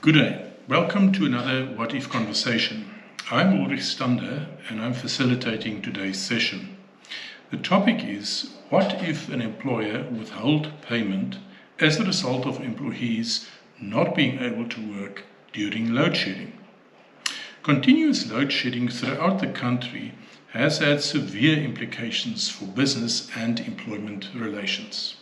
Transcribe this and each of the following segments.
Good day. Welcome to another What If conversation. I'm Ulrich and I'm facilitating today's session. The topic is, what if an employer withhold payment as a result of employees not being able to work during load shedding? Continuous load shedding throughout the country has had severe implications for business and employment relations.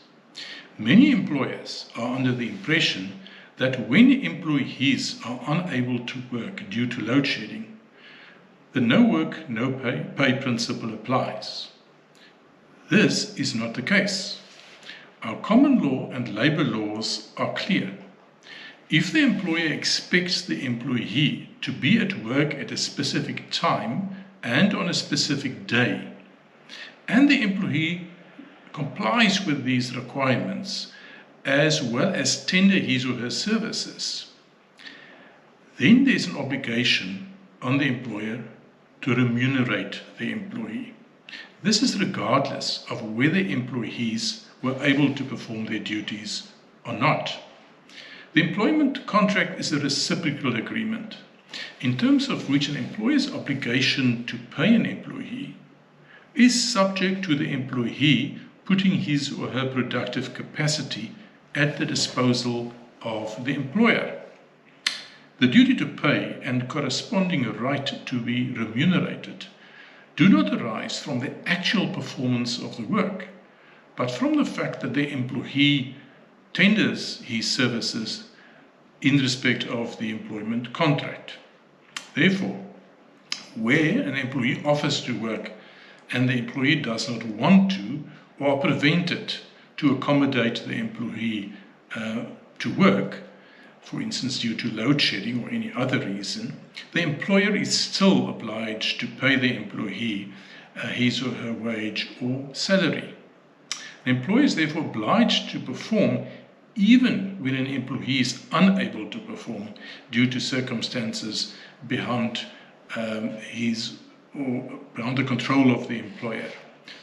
Many employers are under the impression that when employees are unable to work due to load shedding, the no work, no pay principle applies. This is not the case. Our common law and labor laws are clear. If the employer expects the employee to be at work at a specific time and on a specific day, and the employee complies with these requirements, as well as tender his or her services, then there's an obligation on the employer to remunerate the employee. This is regardless of whether employees were able to perform their duties or not. The employment contract is a reciprocal agreement, in terms of which an employer's obligation to pay an employee is subject to the employee putting his or her productive capacity at the disposal of the employer. The duty to pay and corresponding right to be remunerated do not arise from the actual performance of the work, but from the fact that the employee tenders his services in respect of the employment contract. Therefore, where an employee offers to work and the employee does not want to or are prevented to accommodate the employee to work, for instance due to load shedding or any other reason, the employer is still obliged to pay the employee his or her wage or salary. The employer is therefore obliged to perform even when an employee is unable to perform due to circumstances beyond the control of the employer.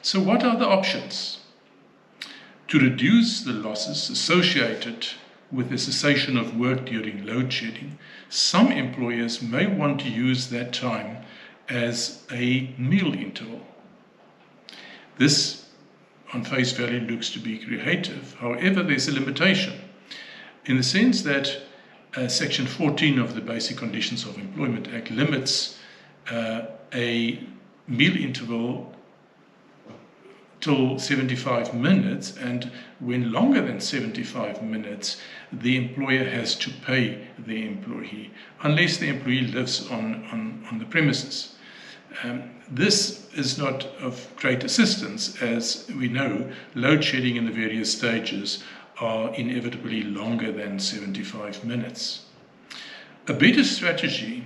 So what are the options? To reduce the losses associated with the cessation of work during load shedding, some employers may want to use that time as a meal interval. This, on face value, looks to be creative. However, there's a limitation in the sense that Section 14 of the Basic Conditions of Employment Act limits a meal interval till 75 minutes, and when longer than 75 minutes, the employer has to pay the employee, unless the employee lives on the premises. This is not of great assistance, as we know load shedding in the various stages are inevitably longer than 75 minutes. A better strategy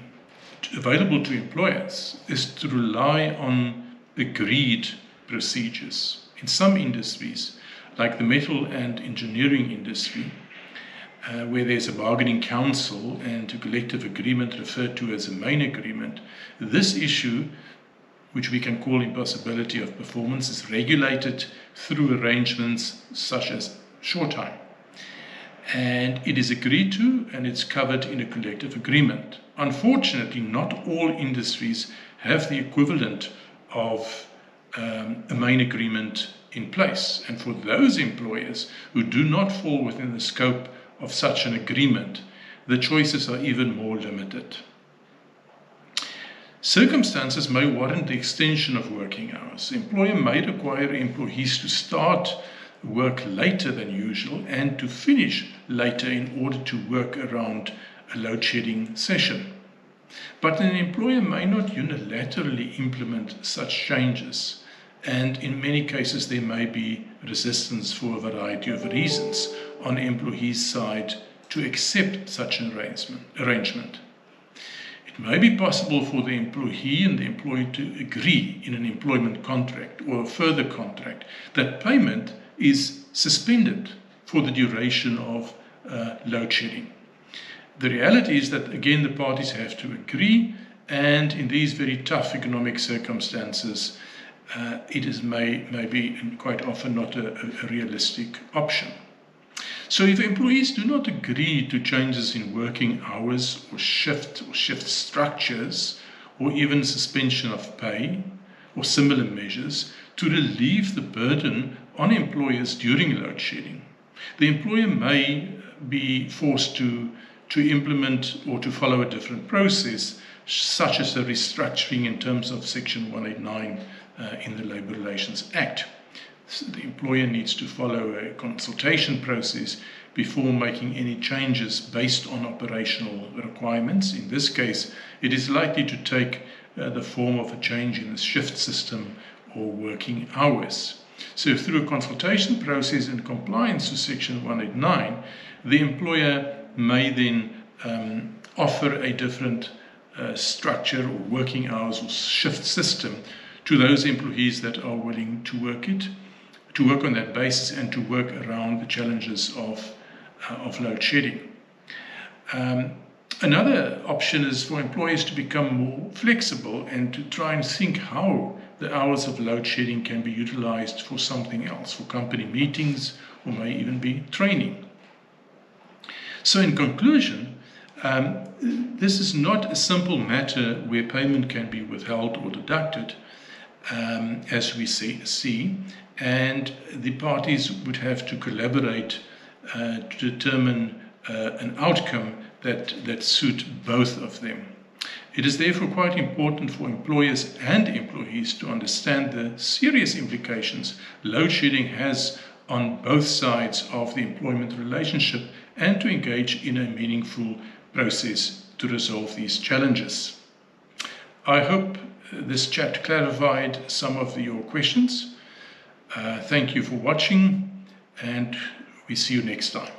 available to employers is to rely on agreed procedures. In some industries, like the metal and engineering industry, where there's a bargaining council and a collective agreement referred to as a main agreement, this issue, which we can call impossibility of performance, is regulated through arrangements such as short time. And it is agreed to and it's covered in a collective agreement. Unfortunately, not all industries have the equivalent of a main agreement in place. And for those employers who do not fall within the scope of such an agreement, the choices are even more limited. Circumstances may warrant the extension of working hours. The employer may require employees to start work later than usual and to finish later in order to work around a load shedding session. But an employer may not unilaterally implement such changes, and in many cases there may be resistance for a variety of reasons on the employee's side to accept such an arrangement. It may be possible for the employee and the employee to agree in an employment contract or a further contract that payment is suspended for the duration of load shedding. The reality is that, again, the parties have to agree, and in these very tough economic circumstances, it is maybe and quite often not a realistic option. So if employees do not agree to changes in working hours or shift structures, or even suspension of pay or similar measures to relieve the burden on employers during load shedding, the employer may be forced to implement or to follow a different process, such as a restructuring in terms of Section 189 in the Labour Relations Act. So the employer needs to follow a consultation process before making any changes based on operational requirements. In this case, it is likely to take the form of a change in the shift system or working hours. So through a consultation process in compliance to Section 189, the employer may then offer a different structure or working hours or shift system to those employees that are willing to work on that basis and to work around the challenges of load shedding. Another option is for employers to become more flexible and to try and think how the hours of load shedding can be utilized for something else, for company meetings, or may even be training. So in conclusion, this is not a simple matter where payment can be withheld or deducted, as we see, and the parties would have to collaborate to determine an outcome that suit both of them. It is therefore quite important for employers and employees to understand the serious implications load shedding has on both sides of the employment relationship and to engage in a meaningful process to resolve these challenges. I hope this chat clarified some of your questions. Thank you for watching, and we see you next time.